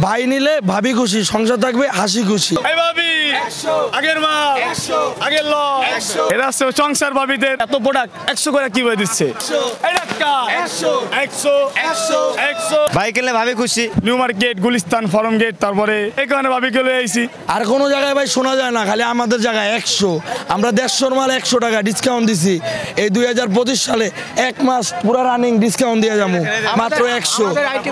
ভাই নিলে ভাবি খুশি, সংসার থাকবে হাসি খুশি। আগের মাল আগের লস, এরা হচ্ছে সংসার ভাবিদের। এত প্রোডাক্ট 100 করে কিভাবে দিচ্ছে? ভাই কিনলে ভাবি খুশি। New market, Gulistan, Farmgate, তারপরে এখানে ভাবি কিলো আইছি। আর কোনো জায়গায় ভাই শোনা যায় না, খালি আমাদের জায়গায় 100। আমরা 150 মাল 100 টাকা ডিসকাউন্ট দিছি। এই 2025 সালে 1 মাস পুরা রানিং ডিসকাউন্ট দিয়ে যাবো মাত্র 100।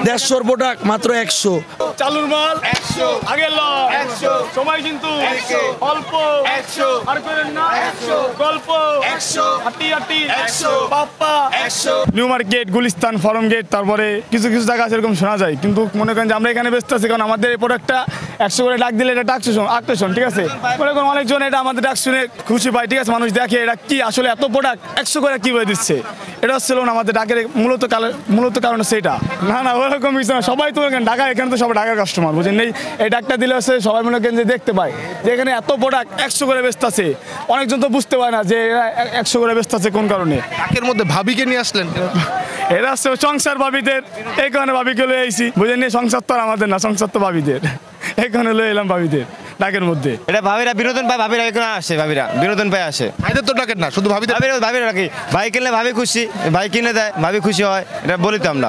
150 প্রোডাক্ট মাত্র 100। চালুর মাল 100, আগের লস 100, সময় কিন্তু অল্প 100, আর করেন না 100, গল্প 100, হাঁটি হাঁটি 100, পাপ্পা 100। New market, Gulistan, Farmgate, তারপরে কিছু কিছু জায়গা সেরকম শোনা যায়, কিন্তু মনে করেন যে আমরা এখানে ব্যস্ত আছি কারণ আমাদের এই প্রোডাক্টটা 100 করে ডাক দিলে এটা আকর্ষণ, ঠিক আছে? মনে করেন অনেকজন এটা আমাদের ডাক শুনে খুশি পায়, ঠিক আছে? মানুষ দেখে এটা কি আসলে এত প্রোডাক্ট 100 করে কিভাবে দিচ্ছে। এটা হচ্ছিল না আমাদের ডাকের মূলত কারণ সেটা না ওরকম কিছু না। সবাই তো ঢাকা, এখানে তো সবাই ঢাকার কাস্টমার, বুঝেন নেই? এই ডাকটা দিলে হচ্ছে সবাই মনে করেন যে দেখতে পায় যে এখানে এত প্রোডাক্ট 100 করে ব্যস্ত আছে। অনেকজন তো বুঝতে পারে না যে এরা 100 করে ব্যস্ত আছে কোন কারণে। ডাকের মধ্যে ভাবিকে নিয়ে আসলেন, এরা হচ্ছে সংসার ভাবিদের। এই কারণে ভাবিকে লয়ে আইছি, বুঝেন নেই? সংসার তো আর আমাদের না, সংসার তো ভাবিদের। এই কারণে লয়ে এলাম ভাবিদের ডাকের মধ্যে। এটা ভাবিরা বিনোদন পায়, ভাবিরা এখানে আসে, ভাবিরা বিনোদন পায় আসে। ভাইদের তো ডাকেন না, শুধু ভাবিদের। ভাবিরা রাখি। ভাই কিনলে ভাবি খুশি, ভাই কিনে দেয় ভাবি খুশি হয়, এটা বলি তো আমরা।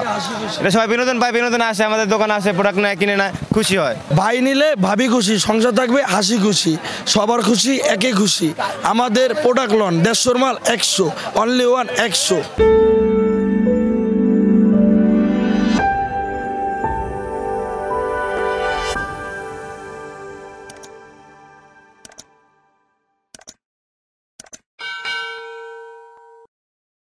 এটা সবাই বিনোদন পায়, বিনোদন আসে, আমাদের দোকানে আসে, প্রোডাক্ট নেয়, কিনে নেয়, খুশি হয়। ভাই নিলে ভাবি খুশি, সংসার থাকবে হাসি খুশি। সবার খুশি, একে খুশি। আমাদের প্রোডাক্ট লন 150 মাল 100, অনলি ওয়ান 100।